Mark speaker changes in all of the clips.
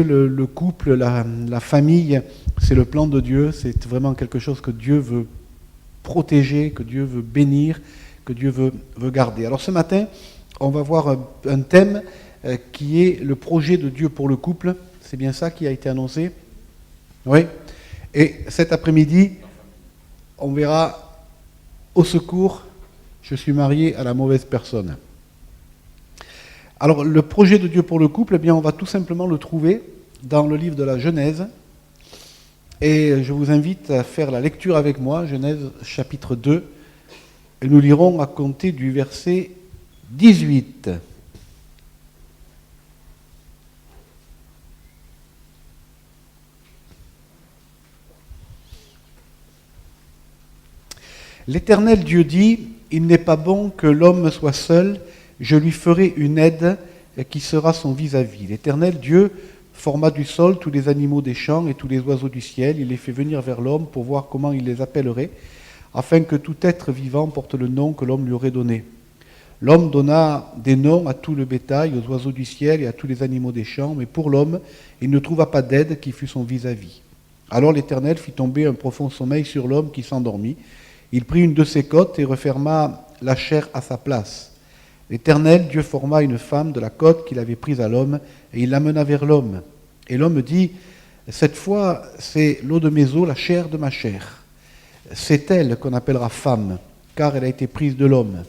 Speaker 1: Le couple, la famille, c'est le plan de Dieu, c'est vraiment quelque chose que Dieu veut protéger, que Dieu veut bénir, que Dieu veut garder. Alors ce matin, on va voir un thème qui est le projet de Dieu pour le couple. C'est bien ça qui a été annoncé? Oui. Et cet après-midi, on verra au secours, je suis marié à la mauvaise personne. Alors le projet de Dieu pour le couple, eh bien, on va tout simplement le trouver dans le livre de la Genèse. Et je vous invite à faire la lecture avec moi, Genèse chapitre 2. Et nous lirons à compter du verset 18. L'Éternel Dieu dit, « Il n'est pas bon que l'homme soit seul, je lui ferai une aide qui sera son vis-à-vis. » L'Éternel Dieu forma du sol tous les animaux des champs et tous les oiseaux du ciel. Il les fait venir vers l'homme pour voir comment il les appellerait, afin que tout être vivant porte le nom que l'homme lui aurait donné. L'homme donna des noms à tout le bétail, aux oiseaux du ciel et à tous les animaux des champs, mais pour l'homme, il ne trouva pas d'aide qui fût son vis-à-vis. Alors l'Éternel fit tomber un profond sommeil sur l'homme qui s'endormit. Il prit une de ses côtes et referma la chair à sa place. L'Éternel, Dieu forma une femme de la côte qu'il avait prise à l'homme, et il l'amena vers l'homme. Et l'homme dit, « Cette fois, c'est l'eau de mes os, la chair de ma chair. C'est elle qu'on appellera femme, car elle a été prise de l'homme.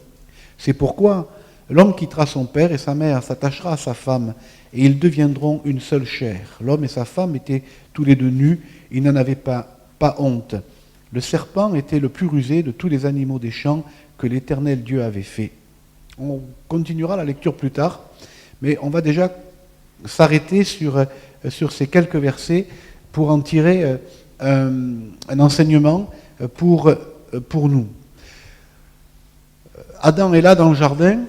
Speaker 1: C'est pourquoi l'homme quittera son père et sa mère, s'attachera à sa femme, et ils deviendront une seule chair. L'homme et sa femme étaient tous les deux nus, ils n'en avaient pas honte. Le serpent était le plus rusé de tous les animaux des champs que l'Éternel Dieu avait fait. » On continuera la lecture plus tard, mais on va déjà s'arrêter sur ces quelques versets pour en tirer un enseignement pour nous. Adam est là dans le jardin,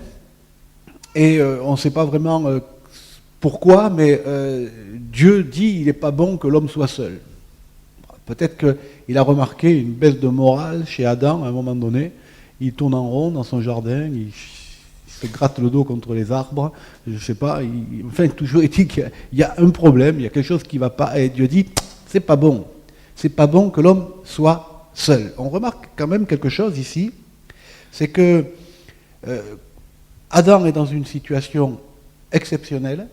Speaker 1: et on ne sait pas vraiment pourquoi, mais Dieu dit il n'est pas bon que l'homme soit seul. Peut-être qu'il a remarqué une baisse de morale chez Adam à un moment donné. Il tourne en rond dans son jardin, il se gratte le dos contre les arbres, je ne sais pas. Enfin, toujours est-il qu'il y a un problème, il y a quelque chose qui ne va pas. Et Dieu dit, c'est pas bon que l'homme soit seul. On remarque quand même quelque chose ici, c'est que Adam est dans une situation exceptionnelle,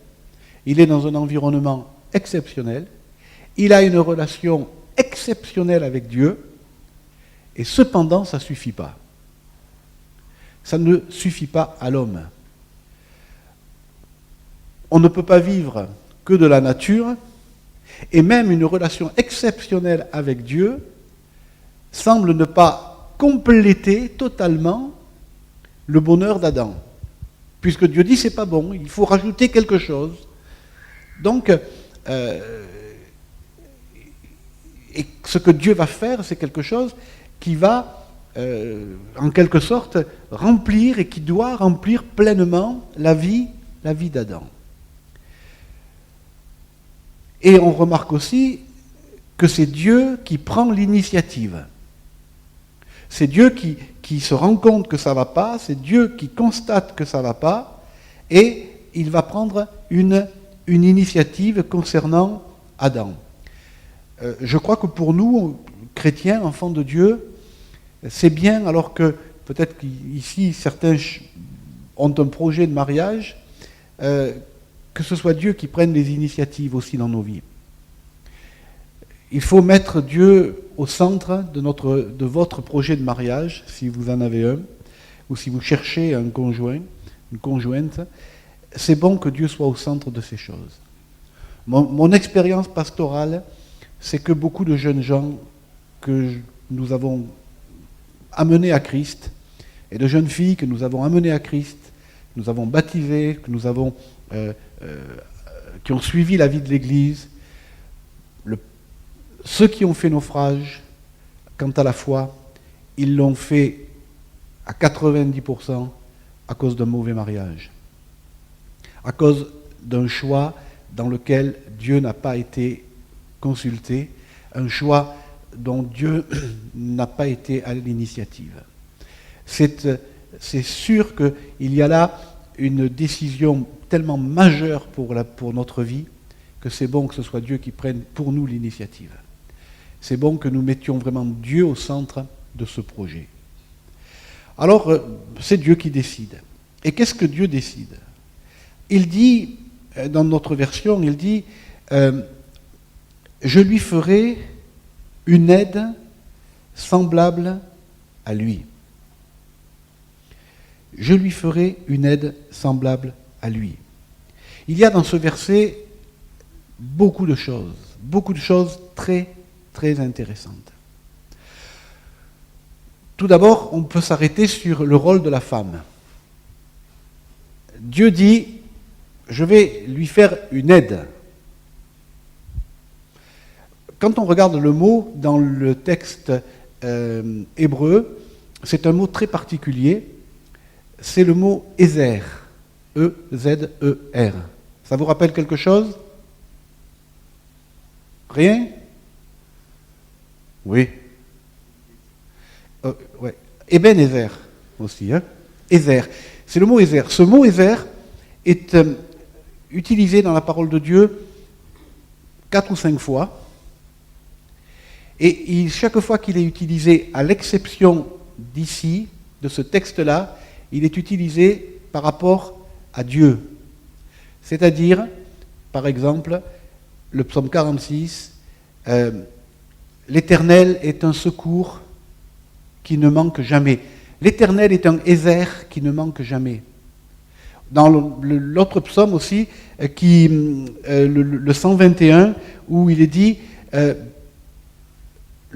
Speaker 1: il est dans un environnement exceptionnel, il a une relation exceptionnelle avec Dieu, et cependant ça ne suffit pas. Ça ne suffit pas à l'homme. On ne peut pas vivre que de la nature, et même une relation exceptionnelle avec Dieu semble ne pas compléter totalement le bonheur d'Adam. Puisque Dieu dit c'est pas bon, il faut rajouter quelque chose. Donc, et ce que Dieu va faire, c'est quelque chose qui va, en quelque sorte, remplir et qui doit remplir pleinement la vie d'Adam. Et on remarque aussi que c'est Dieu qui prend l'initiative. C'est Dieu qui se rend compte que ça ne va pas, c'est Dieu qui constate que ça ne va pas, et il va prendre une initiative concernant Adam. Je crois que pour nous, chrétiens, enfants de Dieu, c'est bien, alors que peut-être qu'ici certains ont un projet de mariage, que ce soit Dieu qui prenne les initiatives aussi dans nos vies. Il faut mettre Dieu au centre de votre projet de mariage, si vous en avez un, ou si vous cherchez un conjoint, une conjointe. C'est bon que Dieu soit au centre de ces choses. Mon expérience pastorale, c'est que beaucoup de jeunes gens que nous avons amenés à Christ, et de jeunes filles que nous avons amenées à Christ, nous avons baptisées, que nous avons, qui ont suivi la vie de l'Église, ceux qui ont fait naufrage, quant à la foi, ils l'ont fait à 90% à cause d'un mauvais mariage, à cause d'un choix dans lequel Dieu n'a pas été consulté, un choix dont Dieu n'a pas été à l'initiative. C'est sûr qu'il y a là une décision tellement majeure pour notre vie que c'est bon que ce soit Dieu qui prenne pour nous l'initiative. C'est bon que nous mettions vraiment Dieu au centre de ce projet. Alors, c'est Dieu qui décide. Et qu'est-ce que Dieu décide? Il dit, dans notre version, il dit, je lui ferai une aide semblable à lui. Je lui ferai une aide semblable à lui. Il y a dans ce verset beaucoup de choses très, très intéressantes. Tout d'abord, on peut s'arrêter sur le rôle de la femme. Dieu dit, je vais lui faire une aide. Quand on regarde le mot dans le texte hébreu, c'est un mot très particulier. C'est le mot Ezer. E-Z-E-R. Ça vous rappelle quelque chose? Rien? Oui. Ouais. Ebenezer aussi. Hein? Ezer. C'est le mot Ezer. Ce mot Ezer est utilisé dans la parole de Dieu 4 ou 5 fois. Et chaque fois qu'il est utilisé, à l'exception d'ici, de ce texte-là, il est utilisé par rapport à Dieu. C'est-à-dire, par exemple, le psaume 46, l'Éternel est un secours qui ne manque jamais. L'Éternel est un Ezer qui ne manque jamais. Dans l'autre psaume aussi, le 121, où il est dit,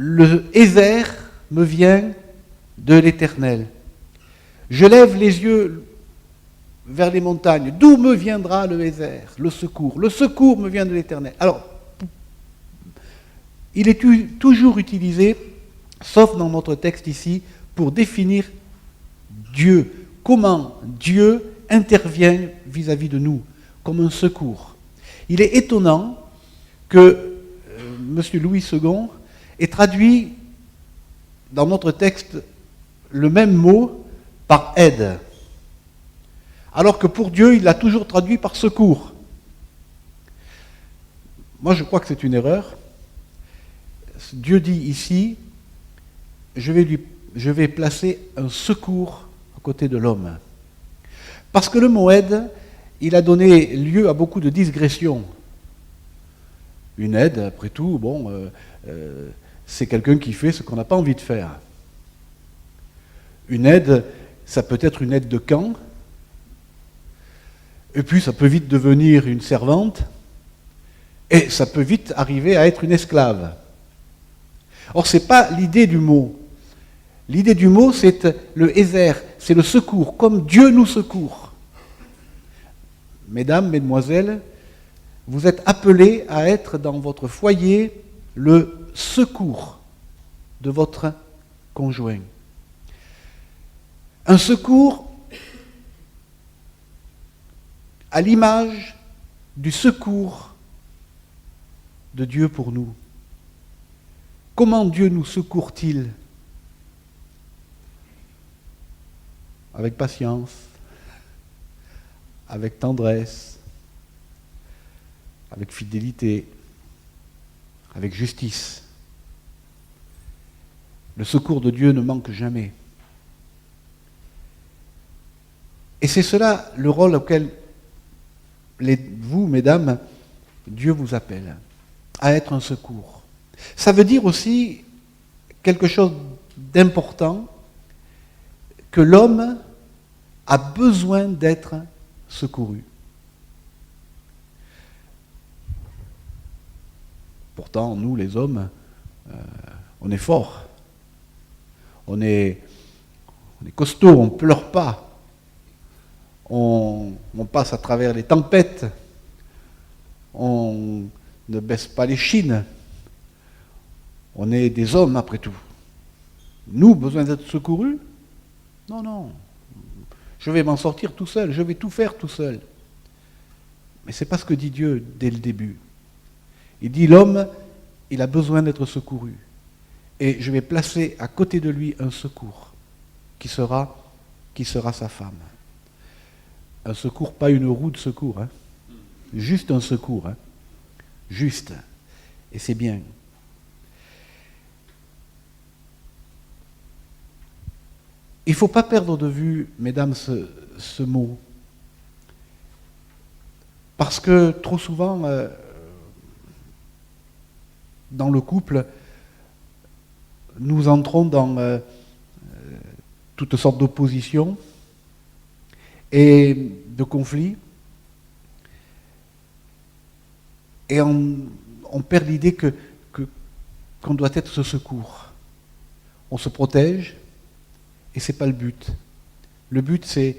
Speaker 1: le Ezer me vient de l'Éternel. Je lève les yeux vers les montagnes. D'où me viendra le Ezer, le secours? Le secours me vient de l'Éternel. Alors, il est toujours utilisé, sauf dans notre texte ici, pour définir Dieu. Comment Dieu intervient vis-à-vis de nous, comme un secours. Il est étonnant que M. Louis II ait traduit dans notre texte le même mot par aide, alors que pour Dieu, il l'a toujours traduit par secours. Moi, je crois que c'est une erreur. Dieu dit ici, je vais placer un secours à côté de l'homme. Parce que le mot aide, il a donné lieu à beaucoup de digressions. Une aide, après tout, c'est quelqu'un qui fait ce qu'on n'a pas envie de faire. Une aide, ça peut être une aide de camp, et puis ça peut vite devenir une servante, et ça peut vite arriver à être une esclave. Or, ce n'est pas l'idée du mot. L'idée du mot, c'est le Ezer, c'est le secours, comme Dieu nous secourt. Mesdames, mesdemoiselles, vous êtes appelés à être dans votre foyer le secours de votre conjoint. Un secours à l'image du secours de Dieu pour nous. Comment Dieu nous secourt-il? Avec patience, avec tendresse, avec fidélité, avec justice. Le secours de Dieu ne manque jamais. Et c'est cela le rôle auquel vous, mesdames, Dieu vous appelle, à être un secours. Ça veut dire aussi quelque chose d'important, que l'homme a besoin d'être secouru. Pourtant, nous, les hommes, on est forts, on est costauds, on ne pleure pas. On passe à travers les tempêtes, on ne baisse pas les chines, on est des hommes après tout. Nous, besoin d'être secourus? Non, non, je vais m'en sortir tout seul, je vais tout faire tout seul. Mais ce n'est pas ce que dit Dieu dès le début. Il dit l'homme, il a besoin d'être secouru. Et je vais placer à côté de lui un secours, qui sera sa femme. Un secours, pas une roue de secours, hein. Juste un secours. Hein. juste. Et c'est bien. Il ne faut pas perdre de vue, mesdames, ce mot. Parce que trop souvent, dans le couple, nous entrons dans toutes sortes d'oppositions et de conflits. Et on perd l'idée qu'on doit être ce secours. On se protège, et ce n'est pas le but. Le but, c'est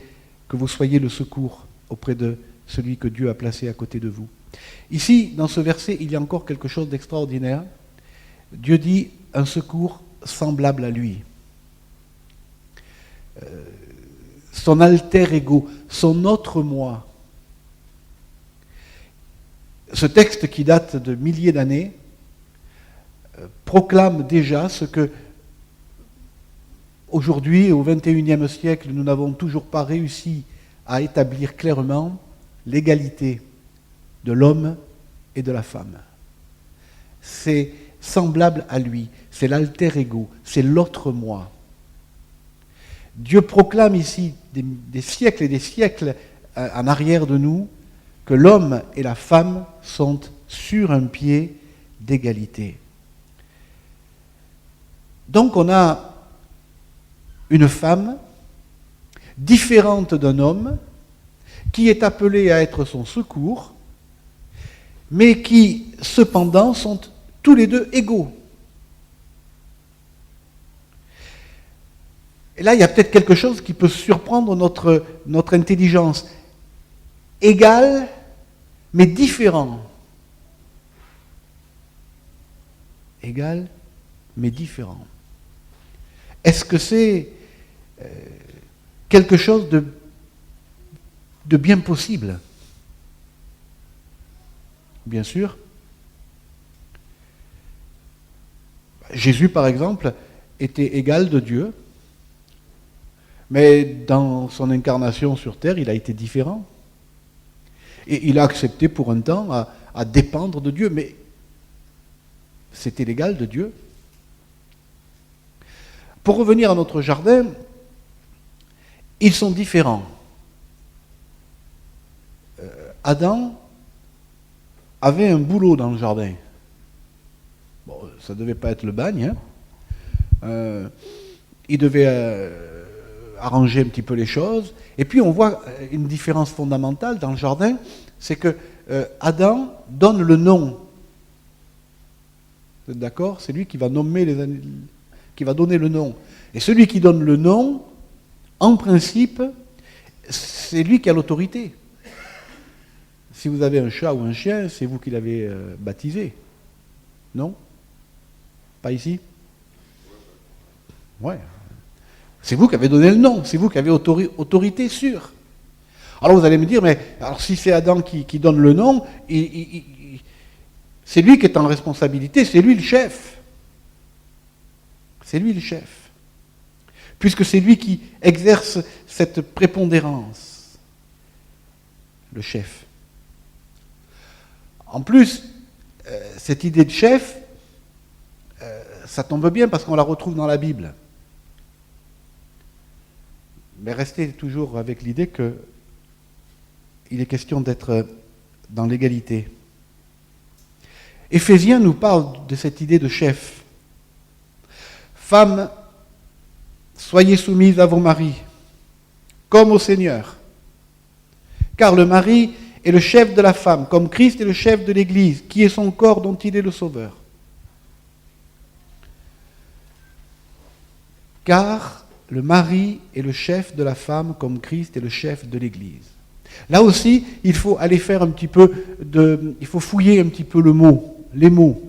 Speaker 1: que vous soyez le secours auprès de celui que Dieu a placé à côté de vous. Ici, dans ce verset, il y a encore quelque chose d'extraordinaire. Dieu dit un secours semblable à lui. Son alter ego, son autre moi. Ce texte qui date de milliers d'années proclame déjà ce que aujourd'hui, au XXIe siècle, nous n'avons toujours pas réussi à établir clairement, l'égalité de l'homme et de la femme. C'est semblable à lui, c'est l'alter ego, c'est l'autre moi. Dieu proclame ici, des siècles et des siècles en arrière de nous, que l'homme et la femme sont sur un pied d'égalité. Donc on a une femme différente d'un homme qui est appelée à être son secours, mais qui cependant sont tous les deux égaux. Et là, il y a peut-être quelque chose qui peut surprendre notre intelligence. Égal, mais différent. Égal, mais différent. Est-ce que c'est quelque chose de bien possible? Bien sûr. Jésus, par exemple, était égal de Dieu, mais dans son incarnation sur terre, il a été différent. Et il a accepté pour un temps à dépendre de Dieu, mais c'était l'égal de Dieu. Pour revenir à notre jardin, ils sont différents. Adam avait un boulot dans le jardin. Bon, ça ne devait pas être le bagne. Il devait arranger un petit peu les choses. Et puis on voit une différence fondamentale dans le jardin, c'est que Adam donne le nom. Vous êtes d'accord? C'est lui qui va nommer qui va donner le nom. Et celui qui donne le nom, en principe, c'est lui qui a l'autorité. Si vous avez un chat ou un chien, c'est vous qui l'avez baptisé. Non? Pas ici? Ouais. C'est vous qui avez donné le nom, c'est vous qui avez autorité sûre. Alors vous allez me dire, mais alors si c'est Adam qui donne le nom, c'est lui qui est en responsabilité, c'est lui le chef. C'est lui le chef. Puisque c'est lui qui exerce cette prépondérance. Le chef. En plus, cette idée de chef, ça tombe bien parce qu'on la retrouve dans la Bible. Mais restez toujours avec l'idée qu'il est question d'être dans l'égalité. Éphésiens nous parle de cette idée de chef. Femmes, soyez soumises à vos maris, comme au Seigneur. Car le mari est le chef de la femme, comme Christ est le chef de l'Église, qui est son corps dont il est le sauveur. Car le mari est le chef de la femme, comme Christ est le chef de l'Église. Là aussi, il faut aller faire un petit peu il faut fouiller un petit peu les mots.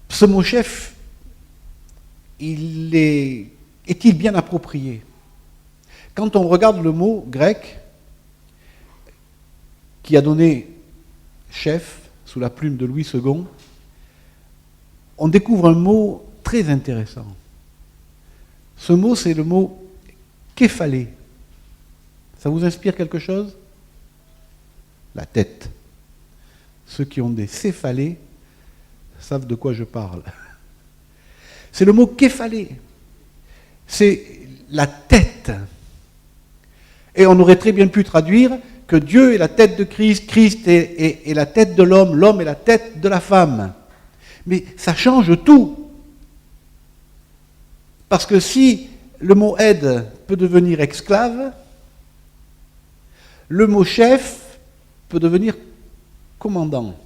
Speaker 1: Ce mot chef, est-il bien approprié? Quand on regarde le mot grec qui a donné chef sous la plume de Louis II, on découvre un mot très intéressant. Ce mot, c'est le mot képhalé. Ça vous inspire quelque chose? la tête. Ceux qui ont des céphalées savent de quoi je parle. C'est le mot képhalé. C'est la tête. Et on aurait très bien pu traduire que Dieu est la tête de Christ, Christ est la tête de l'homme, l'homme est la tête de la femme. Mais ça change tout. Parce que si le mot aide peut devenir esclave, le mot chef peut devenir commandant.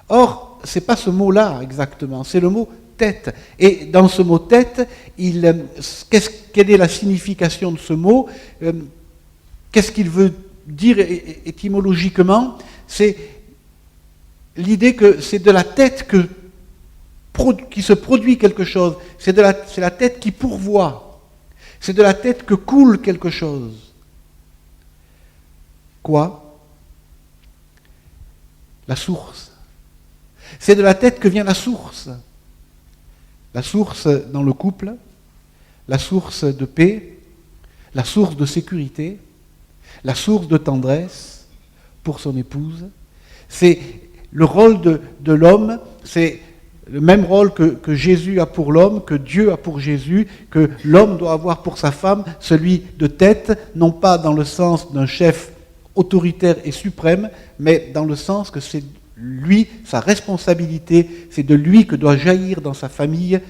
Speaker 1: Or, ce n'est pas ce mot-là exactement, c'est le mot tête. Et dans ce mot tête, quelle est la signification de ce mot? Qu'est-ce qu'il veut dire étymologiquement? C'est l'idée que c'est de la tête qui se produit quelque chose. C'est la tête qui pourvoit. C'est de la tête que coule quelque chose. Quoi? La source. C'est de la tête que vient la source. La source dans le couple, la source de paix, la source de sécurité, la source de tendresse pour son épouse. C'est le rôle de l'homme, c'est le même rôle que Jésus a pour l'homme, que Dieu a pour Jésus, que l'homme doit avoir pour sa femme, celui de tête, non pas dans le sens d'un chef autoritaire et suprême, mais dans le sens que c'est lui, sa responsabilité, c'est de lui que doit jaillir dans sa famille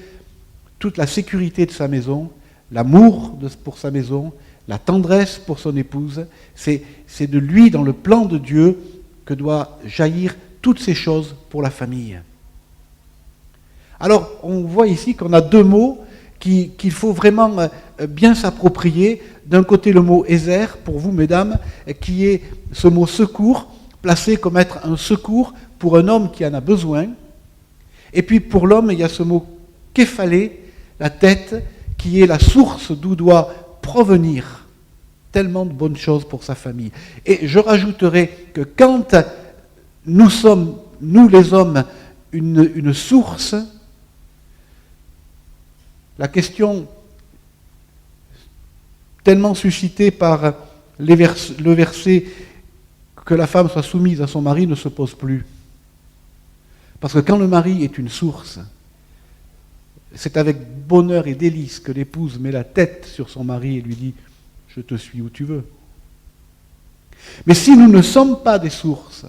Speaker 1: toute la sécurité de sa maison, l'amour pour sa maison, la tendresse pour son épouse. C'est de lui, dans le plan de Dieu, que doit jaillir toutes ces choses pour la famille. Alors, on voit ici qu'on a deux mots qu'il faut vraiment bien s'approprier. D'un côté, le mot « ézer » pour vous, mesdames, qui est ce mot « secours », placé comme être un secours pour un homme qui en a besoin. Et puis pour l'homme, il y a ce mot « képhalé », la tête, qui est la source d'où doit provenir tellement de bonnes choses pour sa famille. Et je rajouterai que quand nous sommes, nous les hommes, une source, la question tellement suscitée par le verset que la femme soit soumise à son mari ne se pose plus. Parce que quand le mari est une source, c'est avec bonheur et délice que l'épouse met la tête sur son mari et lui dit « Je te suis où tu veux ». Mais si nous ne sommes pas des sources,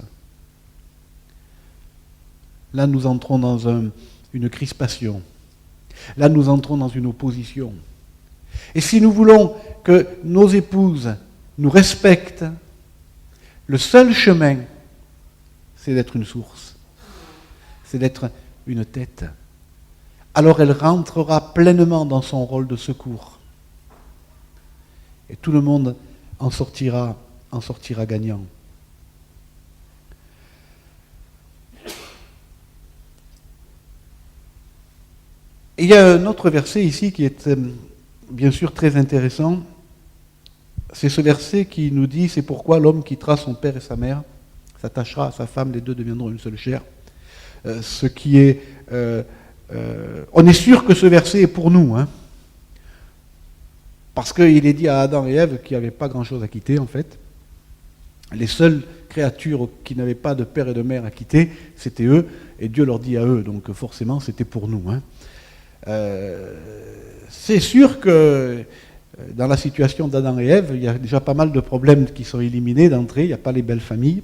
Speaker 1: là nous entrons dans une crispation. Là nous entrons dans une opposition. Et si nous voulons que nos épouses nous respectent, le seul chemin, c'est d'être une source, c'est d'être une tête. Alors elle rentrera pleinement dans son rôle de secours. Et tout le monde en sortira gagnant. Et il y a un autre verset ici qui est bien sûr très intéressant. C'est ce verset qui nous dit « C'est pourquoi l'homme quittera son père et sa mère, s'attachera à sa femme, les deux deviendront une seule chair. » Ce qui est... on est sûr que ce verset est pour nous, hein, parce qu'il est dit à Adam et Ève qui n'avaient pas grand-chose à quitter, en fait. Les seules créatures qui n'avaient pas de père et de mère à quitter, c'était eux, et Dieu leur dit à eux, donc forcément c'était pour nous. Hein. C'est sûr que dans la situation d'Adam et Ève, il y a déjà pas mal de problèmes qui sont éliminés d'entrée, il n'y a pas les belles familles.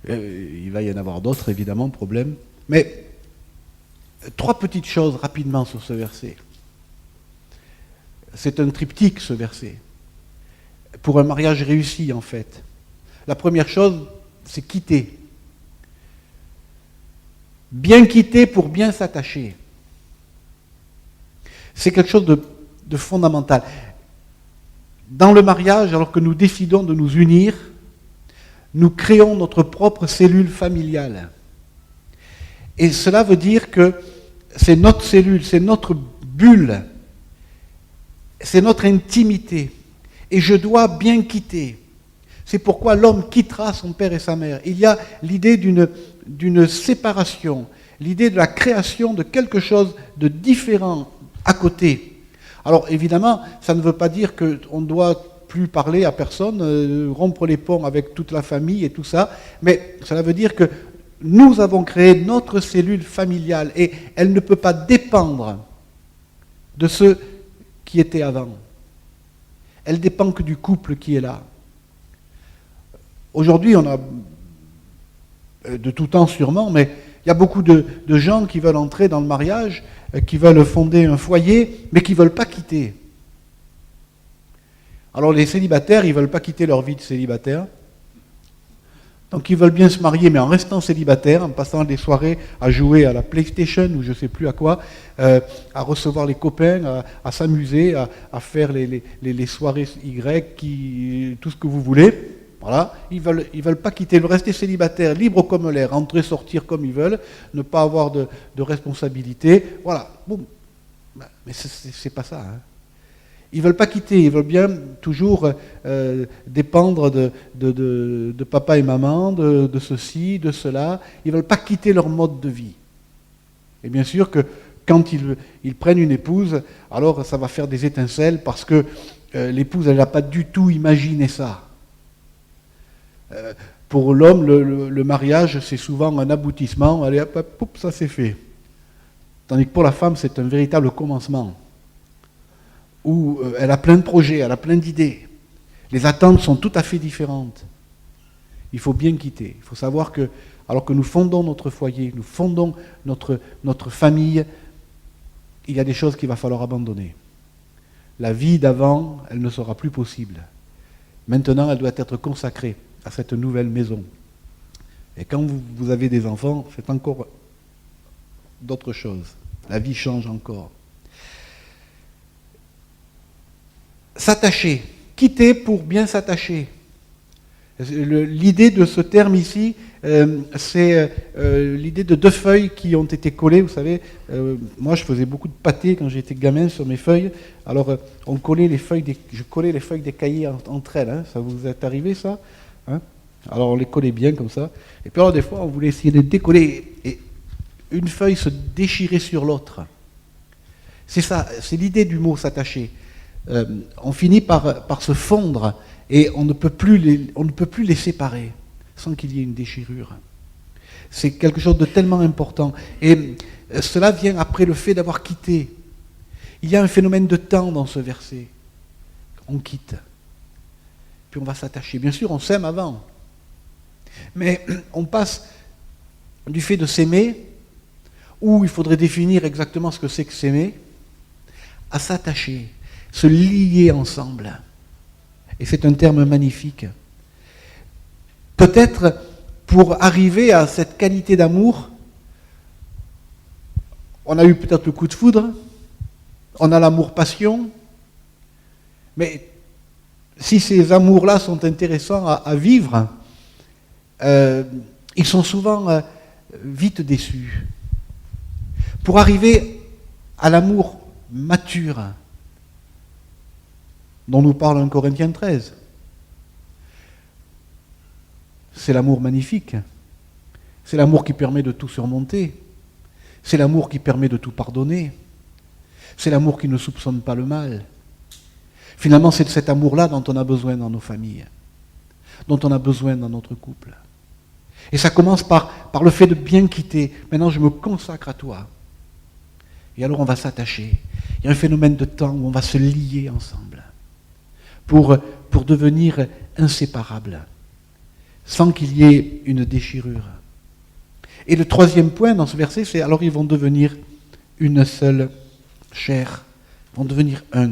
Speaker 1: Il va y en avoir d'autres, évidemment, problèmes. Mais trois petites choses rapidement sur ce verset. C'est un triptyque, ce verset, pour un mariage réussi, en fait. La première chose, c'est quitter. Bien quitter pour bien s'attacher. C'est quelque chose de fondamental. Dans le mariage, alors que nous décidons de nous unir, nous créons notre propre cellule familiale. Et cela veut dire que c'est notre cellule, c'est notre bulle, c'est notre intimité. Et je dois bien quitter. C'est pourquoi l'homme quittera son père et sa mère. Il y a l'idée d'une séparation, l'idée de la création de quelque chose de différent à côté. Alors évidemment, ça ne veut pas dire qu'on doit plus parler à personne, rompre les ponts avec toute la famille et tout ça. Mais cela veut dire que nous avons créé notre cellule familiale et elle ne peut pas dépendre de ceux qui étaient avant. Elle dépend que du couple qui est là. Aujourd'hui, on a, de tout temps sûrement, mais il y a beaucoup de gens qui veulent entrer dans le mariage, qui veulent fonder un foyer, mais qui ne veulent pas quitter. Alors les célibataires, ils ne veulent pas quitter leur vie de célibataire. Donc ils veulent bien se marier, mais en restant célibataires, en passant des soirées à jouer à la PlayStation ou je ne sais plus à quoi, à recevoir les copains, à s'amuser, à faire les soirées Y, tout ce que vous voulez. Voilà, ils veulent pas quitter, ils veulent rester célibataires, libres comme l'air, entrer, sortir comme ils veulent, ne pas avoir de responsabilité. Voilà, bon, mais c'est pas ça. Hein. Ils ne veulent pas quitter, ils veulent bien toujours dépendre de papa et maman, de ceci, de cela. Ils ne veulent pas quitter leur mode de vie. Et bien sûr que quand ils prennent une épouse, alors ça va faire des étincelles parce que l'épouse, elle n'a pas du tout imaginé ça. Pour l'homme, le mariage, c'est souvent un aboutissement. Allez, hop, hop, hop, ça c'est fait. Tandis que pour la femme, c'est un véritable commencement. Où elle a plein de projets, elle a plein d'idées. Les attentes sont tout à fait différentes. Il faut bien quitter. Il faut savoir que, alors que nous fondons notre foyer, nous fondons notre famille, il y a des choses qu'il va falloir abandonner. La vie d'avant, elle ne sera plus possible. Maintenant, elle doit être consacrée à cette nouvelle maison. Et quand vous avez des enfants, c'est encore d'autres choses. La vie change encore. S'attacher, quitter pour bien s'attacher. L'idée de ce terme ici, c'est l'idée de deux feuilles qui ont été collées. Vous savez, moi je faisais beaucoup de pâté quand j'étais gamin sur mes feuilles. Alors je collais les feuilles des cahiers entre elles. Hein. Ça vous est arrivé ça hein? Alors on les collait bien comme ça. Et puis alors des fois on voulait essayer de décoller et une feuille se déchirait sur l'autre. C'est ça, c'est l'idée du mot s'attacher. On finit par se fondre et on ne peut plus les séparer sans qu'il y ait une déchirure. C'est quelque chose de tellement important. Et cela vient après le fait d'avoir quitté. Il y a un phénomène de temps dans ce verset. On quitte. Puis on va s'attacher. Bien sûr, on s'aime avant. Mais on passe du fait de s'aimer, où il faudrait définir exactement ce que c'est que s'aimer, à s'attacher. Se lier ensemble. Et c'est un terme magnifique. Peut-être pour arriver à cette qualité d'amour, on a eu peut-être le coup de foudre, on a l'amour-passion, mais si ces amours-là sont intéressants à vivre, ils sont souvent vite déçus. Pour arriver à l'amour mature, dont nous parle 1 Corinthiens 13. C'est l'amour magnifique. C'est l'amour qui permet de tout surmonter. C'est l'amour qui permet de tout pardonner. C'est l'amour qui ne soupçonne pas le mal. Finalement, c'est de cet amour-là dont on a besoin dans nos familles, dont on a besoin dans notre couple. Et ça commence par le fait de bien quitter. Maintenant, je me consacre à toi. Et alors, on va s'attacher. Il y a un phénomène de temps où on va se lier ensemble. Pour devenir inséparables, sans qu'il y ait une déchirure. Et le troisième point dans ce verset, c'est alors ils vont devenir une seule chair, ils vont devenir un.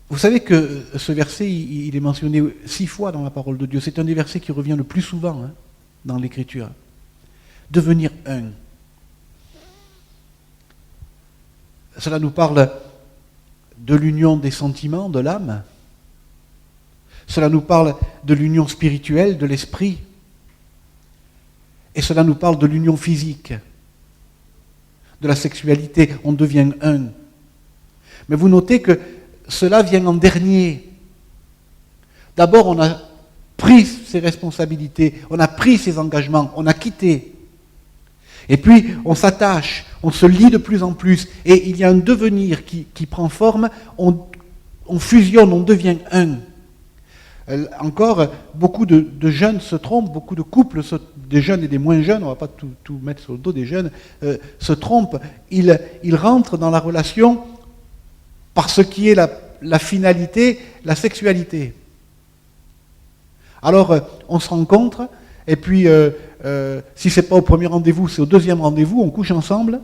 Speaker 1: Vous savez que ce verset, il est mentionné 6 fois dans la parole de Dieu. C'est un des versets qui revient le plus souvent dans l'Écriture. Devenir un. Cela nous parle de l'union des sentiments, de l'âme. Cela nous parle de l'union spirituelle, de l'esprit. Et cela nous parle de l'union physique, de la sexualité. On devient un. Mais vous notez que cela vient en dernier. D'abord, on a pris ses responsabilités, on a pris ses engagements, on a quitté. Et puis, on s'attache, on se lie de plus en plus, et il y a un devenir qui prend forme, on fusionne, on devient un. Encore, beaucoup de jeunes se trompent, beaucoup de couples, des jeunes et des moins jeunes, on ne va pas tout mettre sur le dos des jeunes, se trompent. Ils rentrent dans la relation par ce qui est la finalité, la sexualité. Alors, on se rencontre, et puis, si ce n'est pas au premier rendez-vous, c'est au deuxième rendez-vous, on couche ensemble,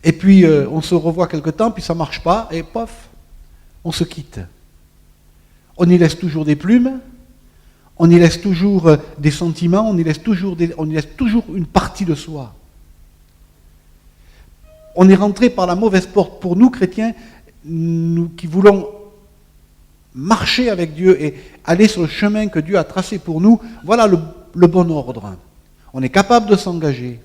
Speaker 1: et puis on se revoit quelque temps, puis ça ne marche pas, et pof, on se quitte. On y laisse toujours des plumes, on y laisse toujours des sentiments, on y laisse toujours une partie de soi. On est rentré par la mauvaise porte. Pour nous, chrétiens, nous qui voulons marcher avec Dieu et aller sur le chemin que Dieu a tracé pour nous, voilà le bon ordre. On est capable de s'engager.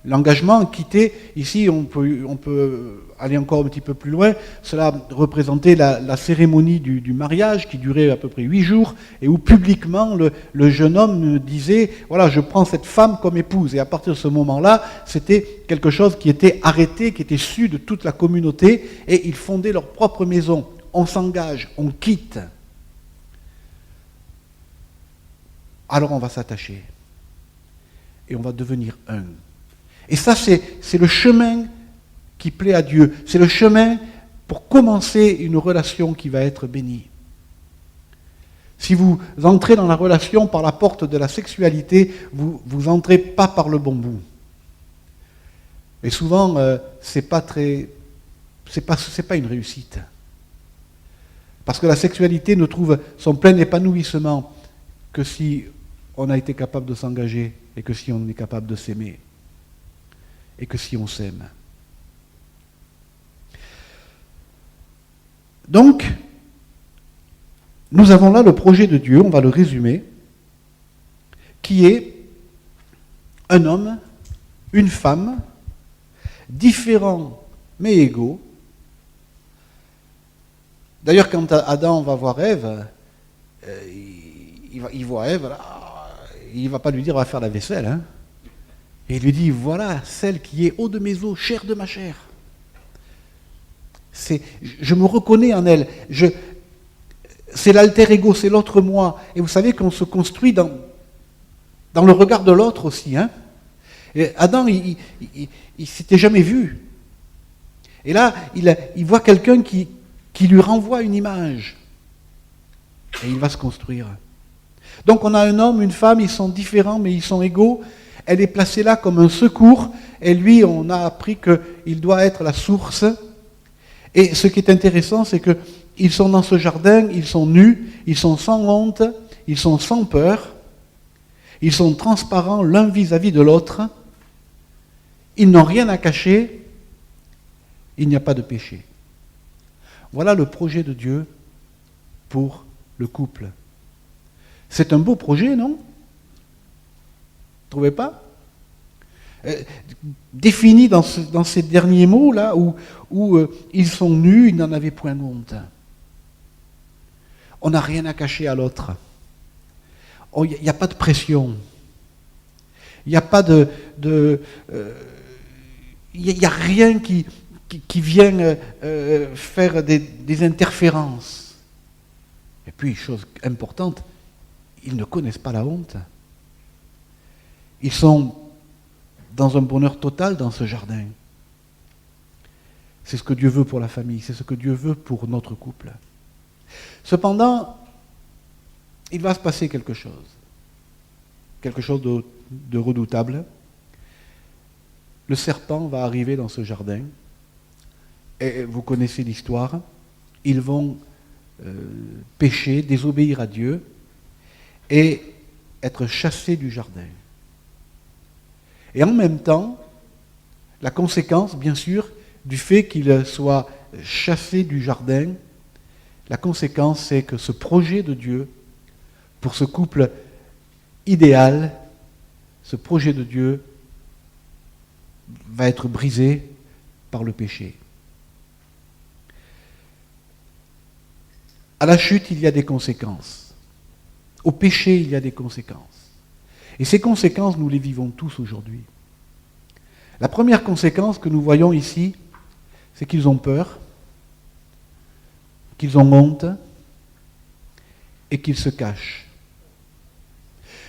Speaker 1: L'engagement, quitter, ici on peut aller encore un petit peu plus loin, cela représentait la cérémonie du mariage qui durait à peu près 8 jours et où publiquement le jeune homme disait, voilà, je prends cette femme comme épouse. Et à partir de ce moment-là, c'était quelque chose qui était arrêté, qui était su de toute la communauté et ils fondaient leur propre maison. On s'engage, on quitte. Alors on va s'attacher et on va devenir un. Et ça, c'est le chemin qui plaît à Dieu. C'est le chemin pour commencer une relation qui va être bénie. Si vous entrez dans la relation par la porte de la sexualité, vous entrez pas par le bon bout. Et souvent, c'est pas une réussite. Parce que la sexualité ne trouve son plein épanouissement que si on a été capable de s'engager et que si on est capable de s'aimer. Et que si on s'aime. Donc, nous avons là le projet de Dieu, on va le résumer, qui est un homme, une femme, différents mais égaux. D'ailleurs, quand Adam va voir Ève, il voit Ève, il ne va pas lui dire on va faire la vaisselle, hein. Et il lui dit, voilà celle qui est eau de mes os, chair de ma chair. Je me reconnais en elle. C'est l'alter ego, c'est l'autre moi. Et vous savez qu'on se construit dans le regard de l'autre aussi. Hein. Et Adam, il ne s'était jamais vu. Et là, il voit quelqu'un qui lui renvoie une image. Et il va se construire. Donc on a un homme, une femme, ils sont différents, mais ils sont égaux. Elle est placée là comme un secours, et lui, on a appris qu'il doit être la source. Et ce qui est intéressant, c'est qu'ils sont dans ce jardin, ils sont nus, ils sont sans honte, ils sont sans peur, ils sont transparents l'un vis-à-vis de l'autre, ils n'ont rien à cacher, il n'y a pas de péché. Voilà le projet de Dieu pour le couple. C'est un beau projet, non ? Vous ne trouvez pas ? Défini dans ces derniers mots-là, où ils sont nus, ils n'en avaient point honte. On n'a rien à cacher à l'autre. Il n'y a pas de pression. Il n'y a pas il n'y a rien qui vient faire des interférences. Et puis, chose importante, ils ne connaissent pas la honte. Ils sont dans un bonheur total dans ce jardin. C'est ce que Dieu veut pour la famille, c'est ce que Dieu veut pour notre couple. Cependant, il va se passer quelque chose de redoutable. Le serpent va arriver dans ce jardin, et vous connaissez l'histoire, ils vont pécher, désobéir à Dieu, et être chassés du jardin. Et en même temps, la conséquence, bien sûr, du fait qu'ils soient chassés du jardin, la conséquence, c'est que ce projet de Dieu, pour ce couple idéal, ce projet de Dieu va être brisé par le péché. À la chute, il y a des conséquences. Au péché, il y a des conséquences. Et ces conséquences, nous les vivons tous aujourd'hui. La première conséquence que nous voyons ici, c'est qu'ils ont peur, qu'ils ont honte et qu'ils se cachent.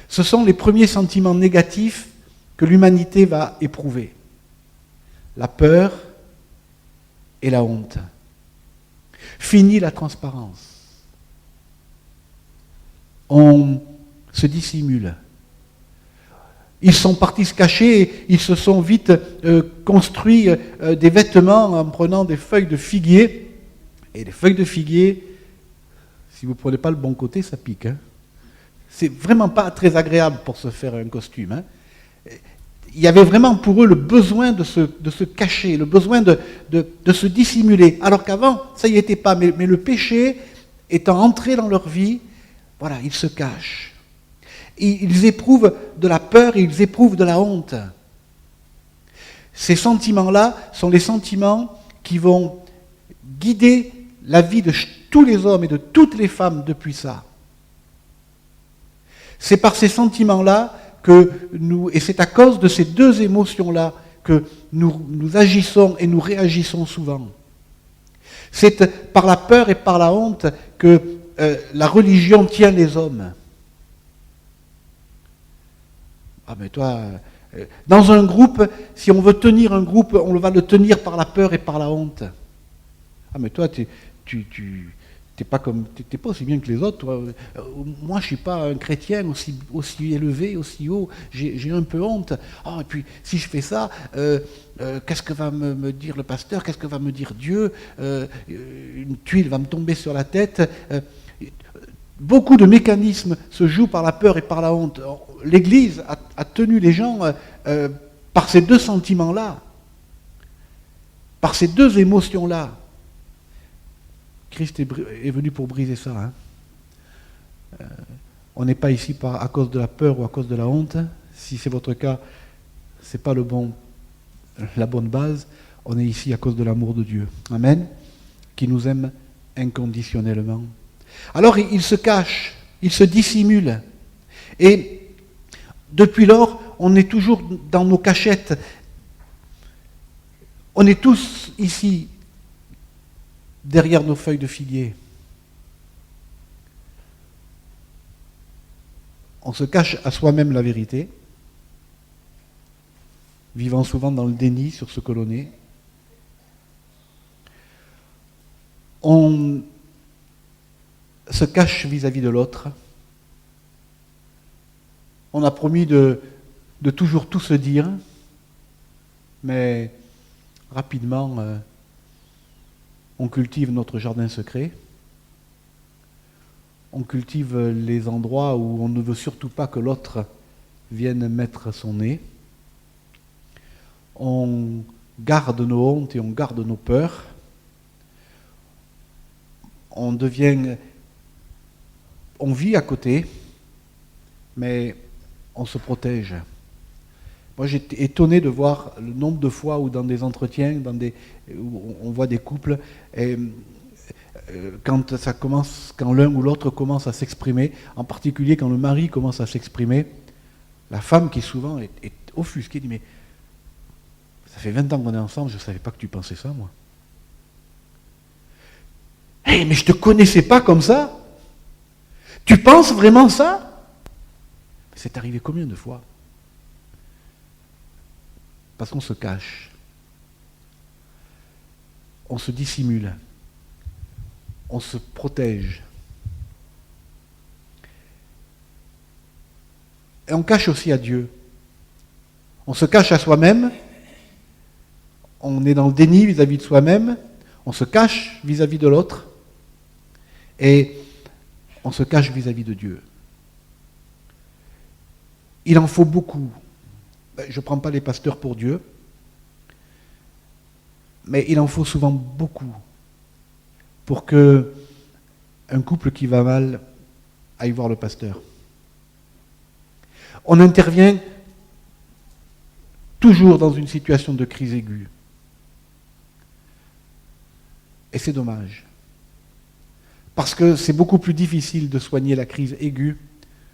Speaker 1: Ce sont les premiers sentiments négatifs que l'humanité va éprouver. La peur et la honte. Fini la transparence. On se dissimule. Ils sont partis se cacher, ils se sont vite construits des vêtements en prenant des feuilles de figuier. Et les feuilles de figuier, si vous ne prenez pas le bon côté, ça pique. Hein. C'est vraiment pas très agréable pour se faire un costume. Hein. Il y avait vraiment pour eux le besoin de se cacher, le besoin de se dissimuler. Alors qu'avant, ça n'y était pas. Mais le péché étant entré dans leur vie, voilà, ils se cachent. Et ils éprouvent de la peur et ils éprouvent de la honte. Ces sentiments-là sont les sentiments qui vont guider la vie de tous les hommes et de toutes les femmes depuis ça. C'est par ces sentiments-là que nous, et c'est à cause de ces deux émotions-là que nous agissons et nous réagissons souvent. C'est par la peur et par la honte que la religion tient les hommes. Ah mais toi, dans un groupe, si on veut tenir un groupe, on va le tenir par la peur et par la honte. Ah mais toi, t'es pas aussi bien que les autres. Toi. Moi, je suis pas un chrétien aussi élevé, aussi haut. J'ai un peu honte. Oh, et puis, si je fais ça, qu'est-ce que va me dire le pasteur? Qu'est-ce que va me dire Dieu? Une tuile va me tomber sur la tête. Beaucoup de mécanismes se jouent par la peur et par la honte. L'Église a tenu les gens par ces deux sentiments-là, par ces deux émotions-là. Christ est venu pour briser ça. Hein. On n'est pas ici à cause de la peur ou à cause de la honte. Si c'est votre cas, ce n'est pas la bonne base. On est ici à cause de l'amour de Dieu. Amen. Qui nous aime inconditionnellement. Alors il se cache, il se dissimule. Et depuis lors, on est toujours dans nos cachettes. On est tous ici, derrière nos feuilles de figuier. On se cache à soi-même la vérité, vivant souvent dans le déni sur ce que l'on est. On se cache vis-à-vis de l'autre. On a promis de toujours tout se dire, mais rapidement, on cultive notre jardin secret. On cultive les endroits où on ne veut surtout pas que l'autre vienne mettre son nez. On garde nos hontes et on garde nos peurs. On vit à côté, mais on se protège. Moi, j'étais étonné de voir le nombre de fois où dans des entretiens, où on voit des couples, et quand l'un ou l'autre commence à s'exprimer, en particulier quand le mari commence à s'exprimer, la femme qui souvent est offusquée dit « Mais ça fait 20 ans qu'on est ensemble, je ne savais pas que tu pensais ça, moi. » « Hey, mais je ne te connaissais pas comme ça. Tu penses vraiment ça ?» C'est arrivé combien de fois? Parce qu'on se cache. On se dissimule. On se protège. Et on cache aussi à Dieu. On se cache à soi-même. On est dans le déni vis-à-vis de soi-même. On se cache vis-à-vis de l'autre. Et on se cache vis-à-vis de Dieu. Il en faut beaucoup. Je ne prends pas les pasteurs pour Dieu, mais il en faut souvent beaucoup pour que un couple qui va mal aille voir le pasteur. On intervient toujours dans une situation de crise aiguë. Et c'est dommage. Parce que c'est beaucoup plus difficile de soigner la crise aiguë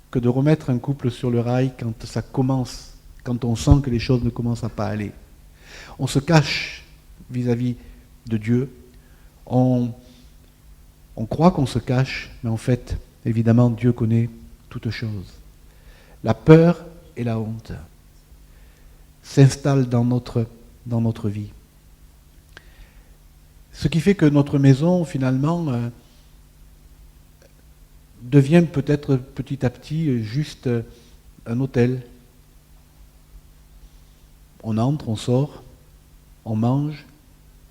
Speaker 1: que de remettre un couple sur le rail quand ça commence, quand on sent que les choses ne commencent à pas aller. On se cache vis-à-vis de Dieu. On croit qu'on se cache, mais en fait, évidemment, Dieu connaît toutes choses. La peur et la honte s'installent dans notre vie. Ce qui fait que notre maison, finalement, devient peut-être petit à petit juste un hôtel. On entre, on sort, on mange,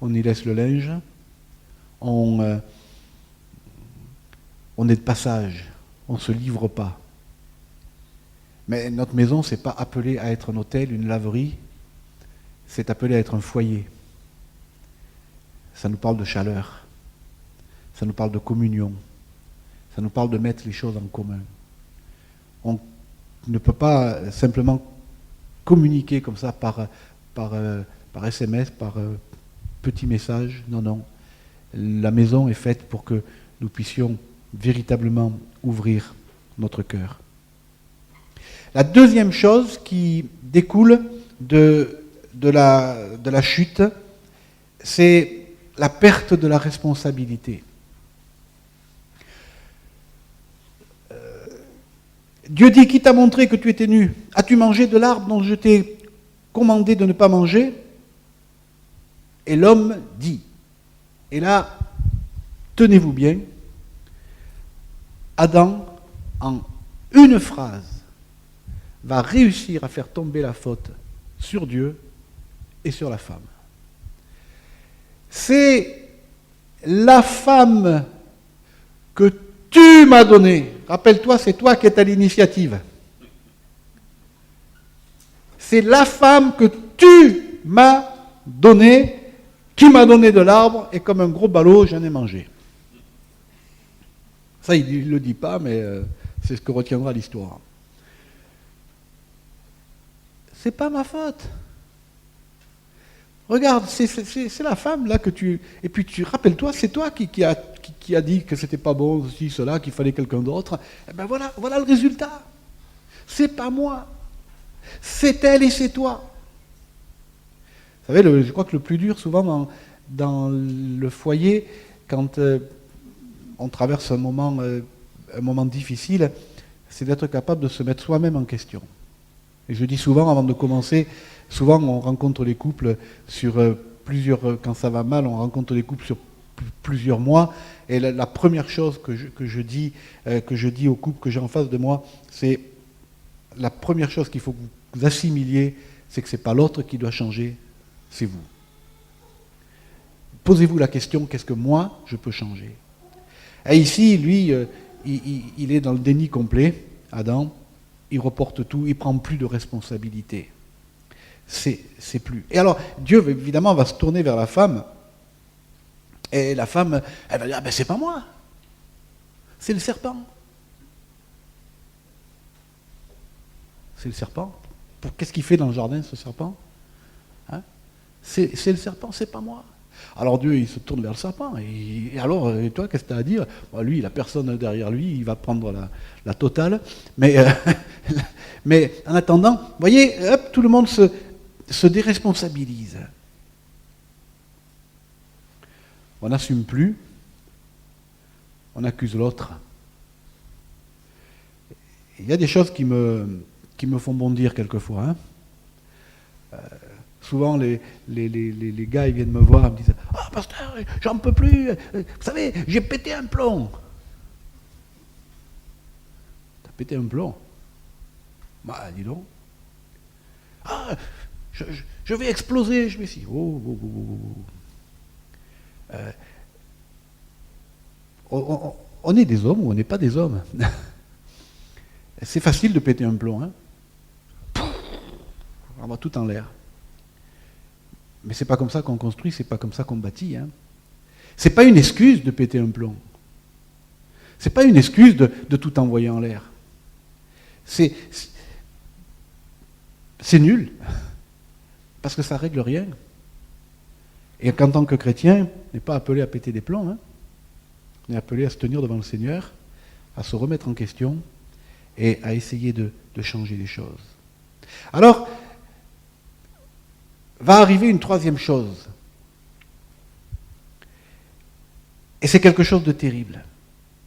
Speaker 1: on y laisse le linge, on est de passage, on ne se livre pas. Mais notre maison, ce n'est pas appelé à être un hôtel, une laverie, c'est appelé à être un foyer. Ça nous parle de chaleur, ça nous parle de communion, ça nous parle de mettre les choses en commun. On ne peut pas simplement communiquer comme ça par SMS, par petit message. Non, non. La maison est faite pour que nous puissions véritablement ouvrir notre cœur. La deuxième chose qui découle de la chute, c'est la perte de la responsabilité. Dieu dit, qui t'a montré que tu étais nu? As-tu mangé de l'arbre dont je t'ai commandé de ne pas manger? Et l'homme dit, et là, tenez-vous bien, Adam, en une phrase, va réussir à faire tomber la faute sur Dieu et sur la femme. C'est la femme que tu m'as donnée. Rappelle-toi, c'est toi qui es à l'initiative. C'est la femme que tu m'as donnée, qui m'a donné de l'arbre, et comme un gros ballot, j'en ai mangé. Ça, il ne le dit pas, mais c'est ce que retiendra l'histoire. C'est pas ma faute. Regarde, c'est la femme là que tu... Et puis rappelle-toi, c'est toi qui a dit que c'était pas bon, ceci, cela, qu'il fallait quelqu'un d'autre. Eh ben voilà le résultat. C'est pas moi. C'est elle et c'est toi. Vous savez, je crois que le plus dur, souvent, dans le foyer, quand on traverse un moment difficile, c'est d'être capable de se mettre soi-même en question. Et je dis souvent, avant de commencer, souvent on rencontre les couples sur quand ça va mal, on rencontre les couples sur plusieurs mois, et la première chose que je dis aux couples que j'ai en face de moi, c'est la première chose qu'il faut que vous assimiliez, c'est que ce n'est pas l'autre qui doit changer, c'est vous. Posez-vous la question, qu'est-ce que moi je peux changer? Et ici, lui, il est dans le déni complet, Adam. Il reporte tout, il ne prend plus de responsabilité. C'est plus. Et alors, Dieu, évidemment, va se tourner vers la femme, et la femme, elle va dire, ah ben c'est pas moi, c'est le serpent. C'est le serpent. Qu'est-ce qu'il fait dans le jardin, ce serpent? Hein? C'est le serpent, c'est pas moi. Alors Dieu, il se tourne vers le serpent, et alors, et toi, qu'est-ce que tu as à dire? Bon, lui, il n'a personne derrière lui, il va prendre la totale, mais en attendant, vous voyez, hop, tout le monde se déresponsabilise. On n'assume plus, on accuse l'autre. Il y a des choses qui me font bondir quelquefois, hein. Souvent, les gars, ils viennent me voir et me disent « Ah, pasteur, j'en peux plus, vous savez, j'ai pété un plomb. » T'as pété un plomb? Bah, dis donc. Ah, je vais exploser. Je vais ici. On est des hommes ou on n'est pas des hommes? C'est facile de péter un plomb, hein. On va tout en l'air. Mais c'est pas comme ça qu'on construit, c'est pas comme ça qu'on bâtit. Hein. C'est pas une excuse de péter un plomb. C'est pas une excuse de tout envoyer en l'air. C'est nul. Parce que ça règle rien. Et qu'en tant que chrétien, on n'est pas appelé à péter des plombs. Hein. On est appelé à se tenir devant le Seigneur, à se remettre en question et à essayer de changer les choses. Alors, va arriver une troisième chose. Et c'est quelque chose de terrible.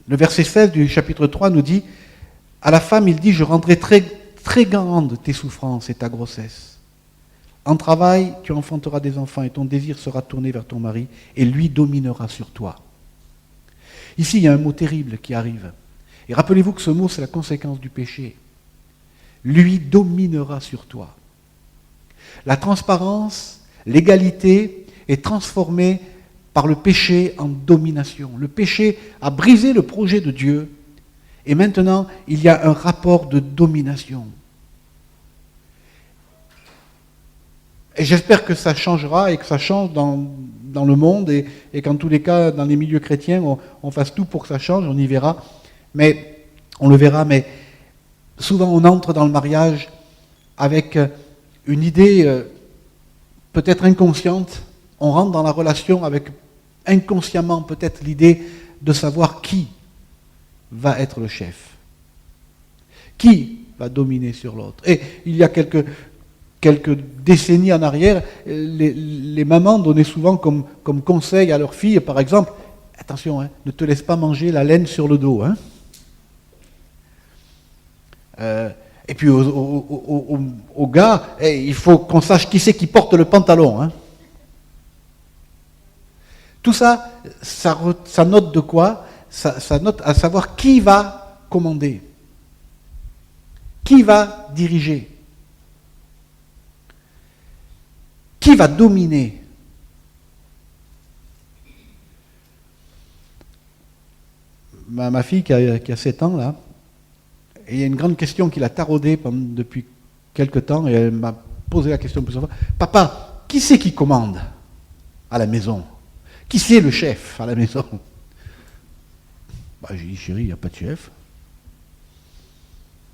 Speaker 1: Le verset 16 du chapitre 3 nous dit, à la femme, il dit, je rendrai très, très grande tes souffrances et ta grossesse. En travail, tu enfanteras des enfants et ton désir sera tourné vers ton mari et lui dominera sur toi. Ici, il y a un mot terrible qui arrive. Et rappelez-vous que ce mot, c'est la conséquence du péché. Lui dominera sur toi. La transparence, l'égalité est transformée par le péché en domination. Le péché a brisé le projet de Dieu et maintenant, il y a un rapport de domination. Et j'espère que ça changera et que ça change dans le monde et qu'en tous les cas, dans les milieux chrétiens, on fasse tout pour que ça change, on y verra. Mais on le verra, mais souvent on entre dans le mariage avec une idée peut-être inconsciente. On rentre dans la relation avec inconsciemment peut-être l'idée de savoir qui va être le chef. Qui va dominer sur l'autre. Et il y a quelques décennies en arrière, les mamans donnaient souvent comme conseil à leurs filles, par exemple, attention, hein, ne te laisse pas manger la laine sur le dos. Hein. Et puis aux gars, il faut qu'on sache qui c'est qui porte le pantalon. Hein. Tout ça, ça note de quoi? Ça note à savoir qui va commander, qui va diriger, qui va dominer. Ma fille qui a 7 ans, là, et il y a une grande question qui l'a taraudée depuis quelque temps, et elle m'a posé la question plusieurs fois. Papa, qui c'est qui commande à la maison? Qui c'est le chef à la maison? J'ai dit, chérie, il n'y a pas de chef.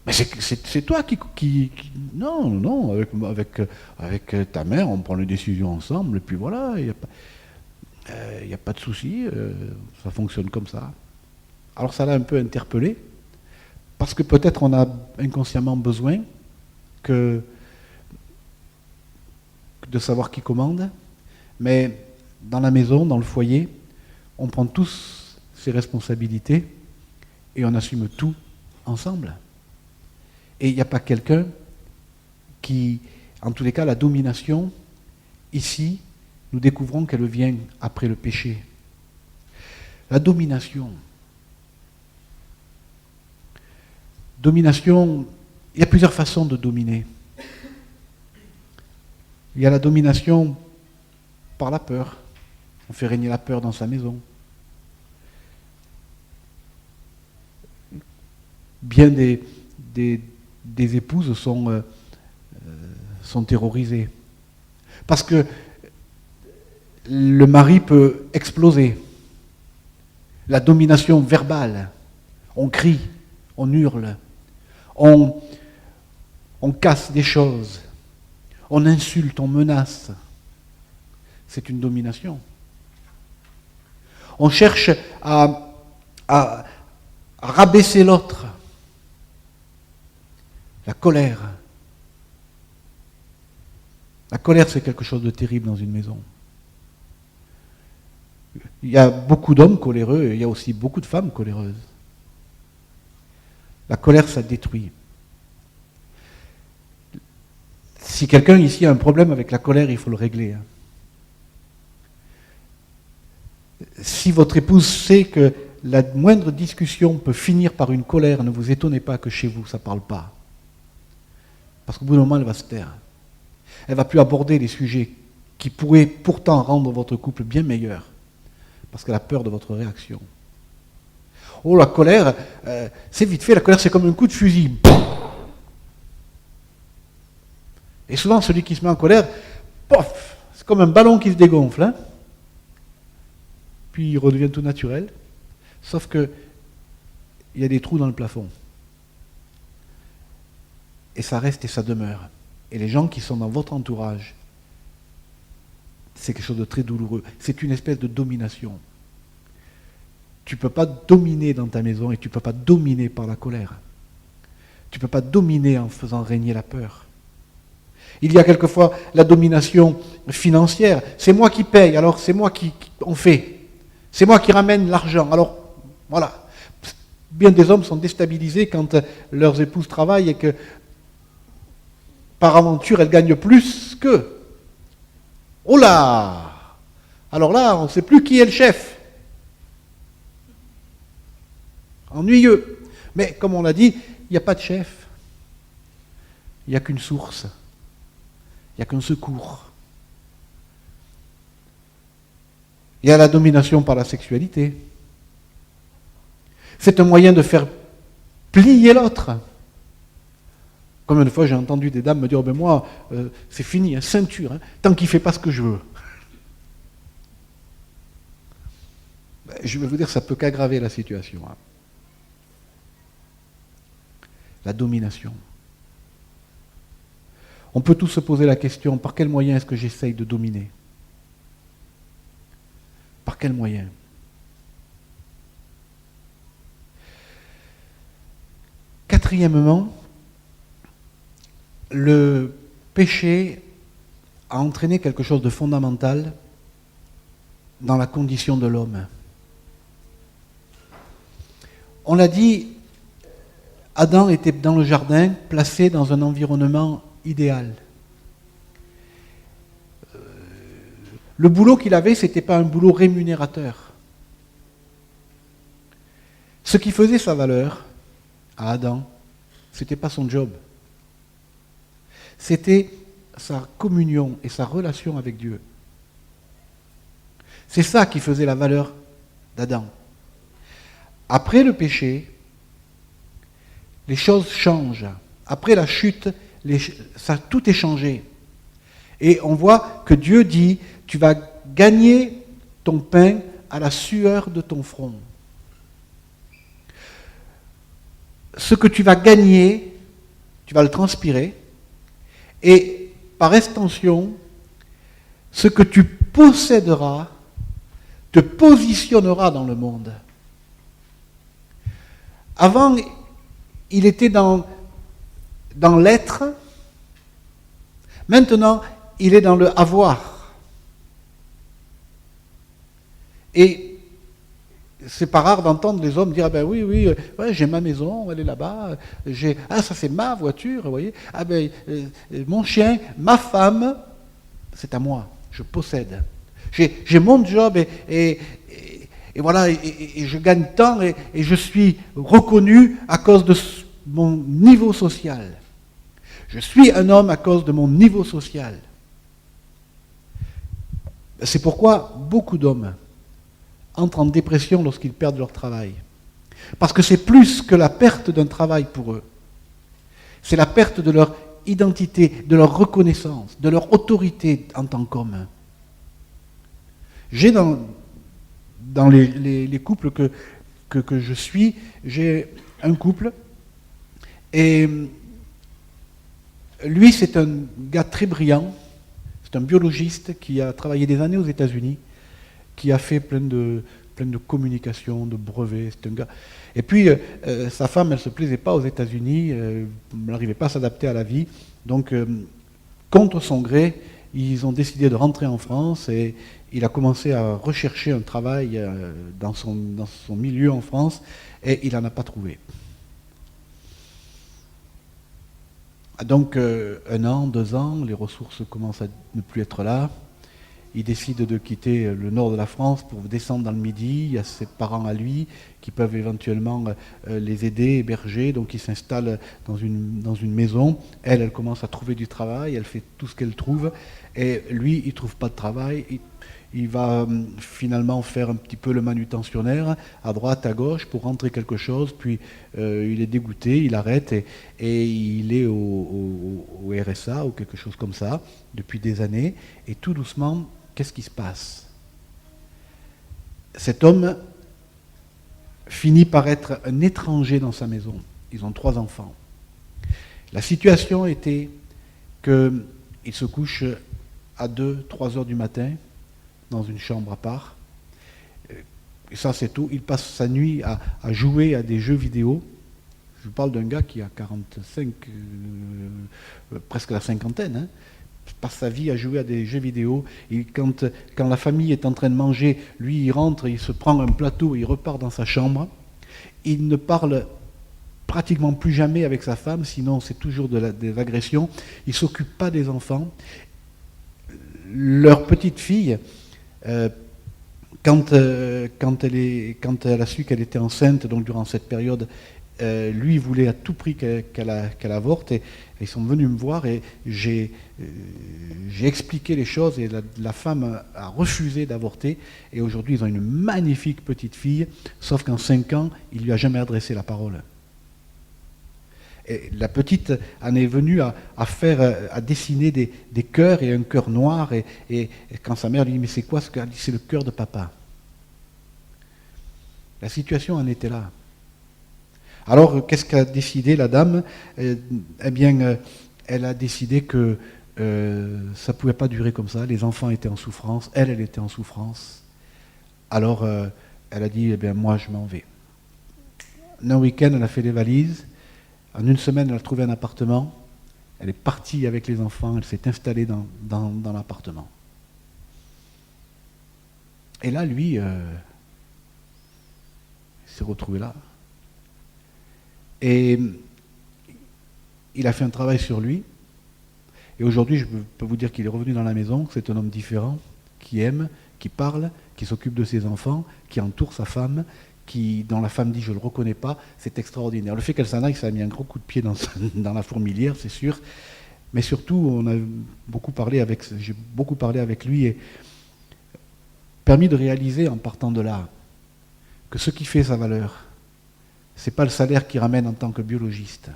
Speaker 1: Mais c'est toi qui... Non, avec ta mère, on prend les décisions ensemble, et puis voilà, il n'y a pas de souci, ça fonctionne comme ça. Alors ça l'a un peu interpellé, parce que peut-être on a inconsciemment besoin de savoir qui commande, mais dans la maison, dans le foyer, on prend tous ses responsabilités et on assume tout ensemble. Et il n'y a pas quelqu'un qui, en tous les cas, la domination, ici, nous découvrons qu'elle vient après le péché. La domination, il y a plusieurs façons de dominer. Il y a la domination par la peur. On fait régner la peur dans sa maison. Bien des épouses sont terrorisées. Parce que le mari peut exploser. La domination verbale. On crie, on hurle, on casse des choses, on insulte, on menace. C'est une domination. On cherche à rabaisser l'autre. La colère. La colère, c'est quelque chose de terrible dans une maison. Il y a beaucoup d'hommes coléreux et il y a aussi beaucoup de femmes coléreuses. La colère, ça détruit. Si quelqu'un ici a un problème avec la colère, il faut le régler. Hein. Si votre épouse sait que la moindre discussion peut finir par une colère, ne vous étonnez pas que chez vous, ça ne parle pas. Parce qu'au bout d'un moment, elle va se taire. Elle ne va plus aborder les sujets qui pourraient pourtant rendre votre couple bien meilleur. Parce qu'elle a peur de votre réaction. Oh, la colère, c'est vite fait, la colère c'est comme un coup de fusil. Et souvent, celui qui se met en colère, pof, c'est comme un ballon qui se dégonfle. Hein, puis il redevient tout naturel. Sauf que il y a des trous dans le plafond. Et ça reste et ça demeure. Et les gens qui sont dans votre entourage, c'est quelque chose de très douloureux. C'est une espèce de domination. Tu ne peux pas dominer dans ta maison et tu ne peux pas dominer par la colère. Tu ne peux pas dominer en faisant régner la peur. Il y a quelquefois la domination financière. C'est moi qui paye, alors c'est moi qui en fait. C'est moi qui ramène l'argent. Alors, voilà. Bien des hommes sont déstabilisés quand leurs épouses travaillent et que, par aventure, elles gagnent plus qu'eux. Oh là! Alors là, on ne sait plus qui est le chef. Ennuyeux. Mais comme on l'a dit, il n'y a pas de chef. Il n'y a qu'une source. Il n'y a qu'un secours. Il y a la domination par la sexualité. C'est un moyen de faire plier l'autre. Combien de fois j'ai entendu des dames me dire oh ben moi, c'est fini, hein, ceinture, hein, tant qu'il ne fait pas ce que je veux. Ben, je vais vous dire, ça ne peut qu'aggraver la situation. Hein. La domination. On peut tous se poser la question, par quel moyen est-ce que j'essaye de dominer? Par quel moyen? Quatrièmement, le péché a entraîné quelque chose de fondamental dans la condition de l'homme. On l'a dit, Adam était dans le jardin, placé dans un environnement idéal. Le boulot qu'il avait, ce n'était pas un boulot rémunérateur. Ce qui faisait sa valeur à Adam, ce n'était pas son job. C'était sa communion et sa relation avec Dieu. C'est ça qui faisait la valeur d'Adam. Après le péché, les choses changent. Après la chute, tout est changé. Et on voit que Dieu dit, tu vas gagner ton pain à la sueur de ton front. Ce que tu vas gagner, tu vas le transpirer. Et par extension, ce que tu posséderas te positionnera dans le monde. Avant, il était dans l'être. Maintenant, il est dans le avoir. Et c'est pas rare d'entendre les hommes dire ah ben oui, ouais, j'ai ma maison, elle est là-bas, ça c'est ma voiture, vous voyez, ah ben mon chien, ma femme, c'est à moi, je possède. J'ai mon job et voilà, et je gagne tant et je suis reconnu à cause de mon niveau social. Je suis un homme à cause de mon niveau social. C'est pourquoi beaucoup d'hommes entrent en dépression lorsqu'ils perdent leur travail. Parce que c'est plus que la perte d'un travail pour eux. C'est la perte de leur identité, de leur reconnaissance, de leur autorité en tant qu'homme. J'ai dans les couples que je suis, j'ai un couple, et lui c'est un gars très brillant, c'est un biologiste qui a travaillé des années aux États-Unis, qui a fait plein de communications, de brevets, c'est un gars. Et puis sa femme, elle ne se plaisait pas aux États-Unis, elle n'arrivait pas à s'adapter à la vie, donc contre son gré, ils ont décidé de rentrer en France et il a commencé à rechercher un travail dans son milieu en France et il n'en a pas trouvé. Donc 1 an, 2 ans, les ressources commencent à ne plus être là. Il décide de quitter le nord de la France pour descendre dans le Midi. Il y a ses parents à lui qui peuvent éventuellement les aider, héberger. Donc il s'installe dans une maison. Elle commence à trouver du travail. Elle fait tout ce qu'elle trouve. Et lui, il ne trouve pas de travail. Il va finalement faire un petit peu le manutentionnaire à droite, à gauche pour rentrer quelque chose. Puis il est dégoûté, il arrête et il est au RSA ou quelque chose comme ça depuis des années. Et tout doucement, qu'est-ce qui se passe? Cet homme finit par être un étranger dans sa maison. Ils ont 3 enfants. La situation était qu'il se couche à 2-3 heures du matin dans une chambre à part. Et ça, c'est tout. Il passe sa nuit à jouer à des jeux vidéo. Je vous parle d'un gars qui a 45, presque la cinquantaine, hein, passe sa vie à jouer à des jeux vidéo. Et quand la famille est en train de manger, lui, il rentre, il se prend un plateau, il repart dans sa chambre. Il ne parle pratiquement plus jamais avec sa femme, sinon c'est toujours des agressions. Il ne s'occupe pas des enfants. Leur petite fille, quand elle a su qu'elle était enceinte, donc durant cette période, lui voulait à tout prix qu'elle avorte, et ils sont venus me voir et j'ai expliqué les choses, et la femme a refusé d'avorter, et aujourd'hui ils ont une magnifique petite fille, sauf qu'en 5 ans, il ne lui a jamais adressé la parole. Et la petite en est venue à dessiner des cœurs, et un cœur noir, et quand sa mère lui dit « mais c'est quoi ce cœur ?» Elle dit « c'est le cœur de papa ». La situation en était là. Alors, qu'est-ce qu'a décidé la dame ? Eh bien, elle a décidé que ça ne pouvait pas durer comme ça. Les enfants étaient en souffrance, elle était en souffrance. Alors, elle a dit, eh bien, moi, je m'en vais. Un week-end, elle a fait les valises. En 1 semaine, elle a trouvé un appartement. Elle est partie avec les enfants. Elle s'est installée dans l'appartement. Et là, lui, il s'est retrouvé là. Et il a fait un travail sur lui. Et aujourd'hui, je peux vous dire qu'il est revenu dans la maison, que c'est un homme différent, qui aime, qui parle, qui s'occupe de ses enfants, qui entoure sa femme, dont la femme dit « je ne le reconnais pas », c'est extraordinaire. Le fait qu'elle s'en aille, ça a mis un gros coup de pied dans la fourmilière, c'est sûr. Mais surtout, j'ai beaucoup parlé avec lui, et permis de réaliser, en partant de là, que ce qui fait sa valeur, ce n'est pas le salaire qu'il ramène en tant que biologiste.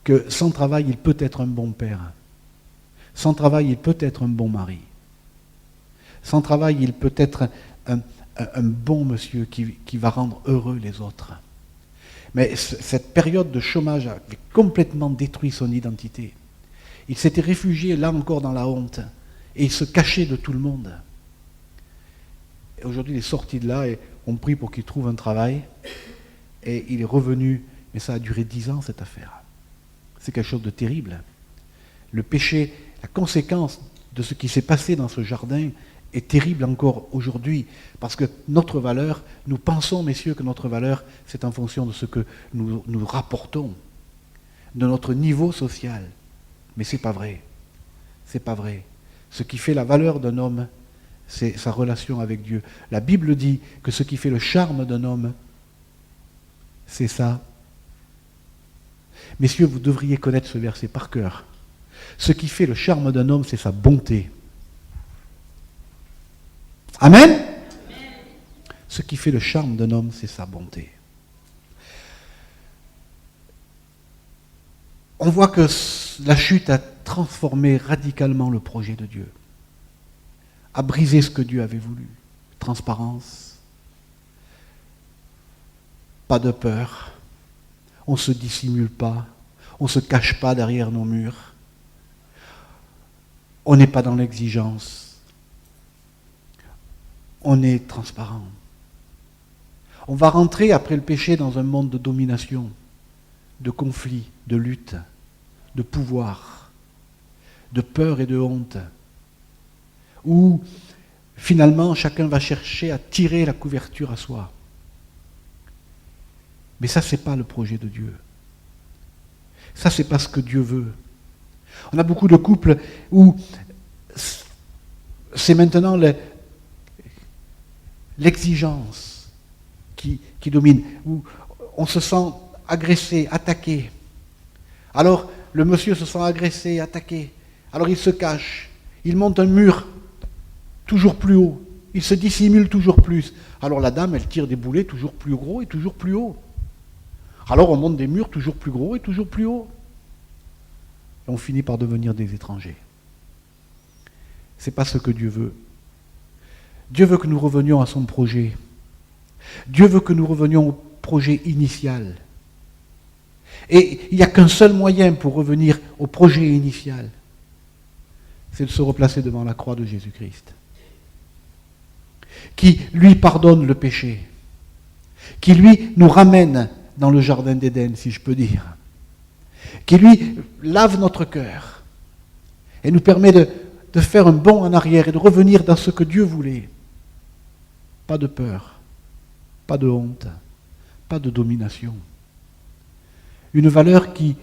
Speaker 1: Que sans travail, il peut être un bon père. Sans travail, il peut être un bon mari. Sans travail, il peut être un bon monsieur qui va rendre heureux les autres. Mais cette période de chômage avait complètement détruit son identité. Il s'était réfugié là encore dans la honte. Et il se cachait de tout le monde. Et aujourd'hui, il est sorti de là et on prie pour qu'il trouve un travail. Et il est revenu, mais ça a duré 10 ans cette affaire. C'est quelque chose de terrible. Le péché, la conséquence de ce qui s'est passé dans ce jardin est terrible encore aujourd'hui, parce que notre valeur, nous pensons, messieurs, que notre valeur, c'est en fonction de ce que nous rapportons, de notre niveau social. Mais c'est pas vrai. C'est pas vrai. Ce qui fait la valeur d'un homme, c'est sa relation avec Dieu. La Bible dit que ce qui fait le charme d'un homme, c'est ça. Messieurs, vous devriez connaître ce verset par cœur. Ce qui fait le charme d'un homme, c'est sa bonté. Amen ? Ce qui fait le charme d'un homme, c'est sa bonté. On voit que la chute a transformé radicalement le projet de Dieu, a brisé ce que Dieu avait voulu. Transparence, pas de peur, on ne se dissimule pas, on ne se cache pas derrière nos murs, on n'est pas dans l'exigence, on est transparent. On va rentrer après le péché dans un monde de domination, de conflit, de lutte, de pouvoir, de peur et de honte, où finalement chacun va chercher à tirer la couverture à soi. Mais ça, ce n'est pas le projet de Dieu. Ça, ce n'est pas ce que Dieu veut. On a beaucoup de couples où c'est maintenant l'exigence qui domine, où on se sent agressé, attaqué. Alors, le monsieur se sent agressé, attaqué. Alors, il se cache. Il monte un mur toujours plus haut. Il se dissimule toujours plus. Alors, la dame, elle tire des boulets toujours plus gros et toujours plus haut. Alors, on monte des murs toujours plus gros et toujours plus haut. Et on finit par devenir des étrangers. Ce n'est pas ce que Dieu veut. Dieu veut que nous revenions à son projet. Dieu veut que nous revenions au projet initial. Et il n'y a qu'un seul moyen pour revenir au projet initial. C'est de se replacer devant la croix de Jésus-Christ. Qui, lui, pardonne le péché. Qui, lui, nous ramène dans le jardin d'Éden, si je peux dire. qui lui lave notre cœur et nous permet de faire un bond en arrière et de revenir dans ce que Dieu voulait. Pas de peur, pas de honte, pas de domination. Une valeur qui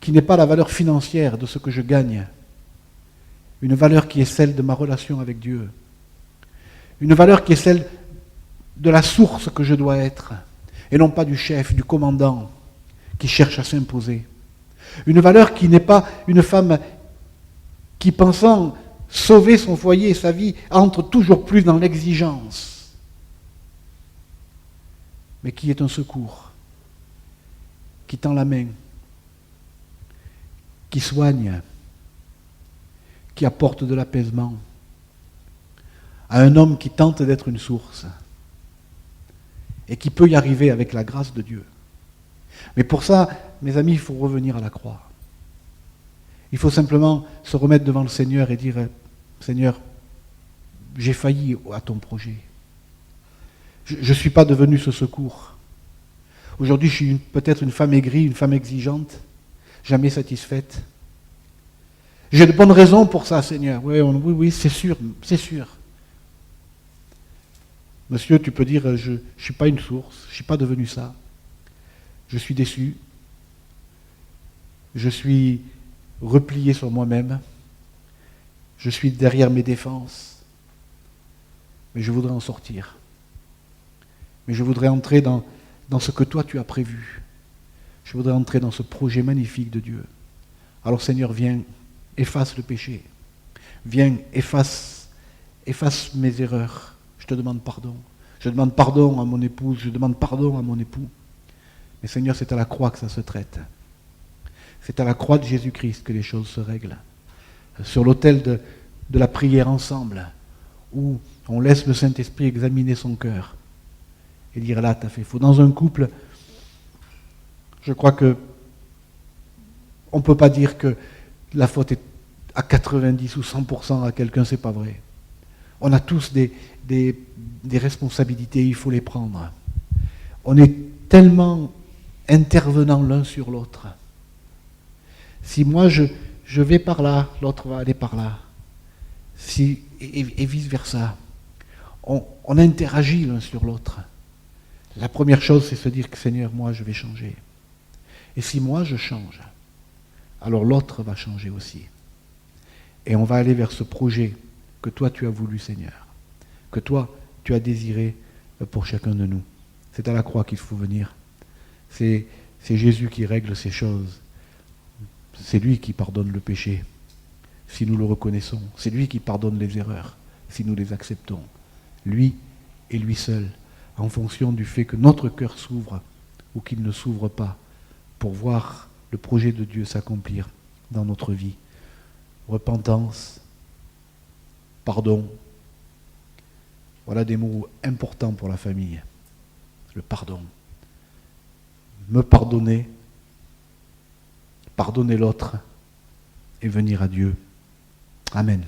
Speaker 1: n'est pas la valeur financière de ce que je gagne. Une valeur qui est celle de ma relation avec Dieu. Une valeur qui est celle de la source que je dois être, et non pas du chef, du commandant, qui cherche à s'imposer. Une valeur qui n'est pas une femme qui, pensant sauver son foyer et sa vie, entre toujours plus dans l'exigence, mais qui est un secours, qui tend la main, qui soigne, qui apporte de l'apaisement à un homme qui tente d'être une source et qui peut y arriver avec la grâce de Dieu. Mais pour ça, mes amis, il faut revenir à la croix. Il faut simplement se remettre devant le Seigneur et dire « Seigneur, j'ai failli à ton projet. Je ne suis pas devenu ce secours. Aujourd'hui, je suis peut-être une femme aigrie, une femme exigeante, jamais satisfaite. J'ai de bonnes raisons pour ça, Seigneur. Oui, c'est sûr, c'est sûr. Monsieur, tu peux dire, je ne suis pas une source, je ne suis pas devenu ça. Je suis déçu. Je suis replié sur moi-même. Je suis derrière mes défenses. Mais je voudrais en sortir. Mais je voudrais entrer dans ce que toi tu as prévu. Je voudrais entrer dans ce projet magnifique de Dieu. Alors Seigneur, viens, efface le péché. Viens, efface mes erreurs. Je te demande pardon. Je demande pardon à mon épouse, je demande pardon à mon époux. Mais Seigneur, c'est à la croix que ça se traite. C'est à la croix de Jésus-Christ que les choses se règlent. Sur l'autel de la prière ensemble, où on laisse le Saint-Esprit examiner son cœur et dire là, t'as fait faux. Dans un couple, je crois que on ne peut pas dire que la faute est à 90 ou 100% à quelqu'un, c'est pas vrai. On a tous des responsabilités, il faut les prendre. On est tellement intervenants l'un sur l'autre. Si moi je vais par là, l'autre va aller par là. Et vice-versa. On interagit l'un sur l'autre. La première chose, c'est se dire que Seigneur, moi je vais changer. Et si moi je change, alors l'autre va changer aussi. Et on va aller vers ce projet que toi tu as voulu, Seigneur, que toi tu as désiré pour chacun de nous. C'est à la croix qu'il faut venir. C'est Jésus qui règle ces choses. C'est lui qui pardonne le péché, si nous le reconnaissons. C'est lui qui pardonne les erreurs, si nous les acceptons. Lui et lui seul, en fonction du fait que notre cœur s'ouvre ou qu'il ne s'ouvre pas, pour voir le projet de Dieu s'accomplir dans notre vie. Repentance, pardon, voilà des mots importants pour la famille. Le pardon. Me pardonner, pardonner l'autre et venir à Dieu. Amen.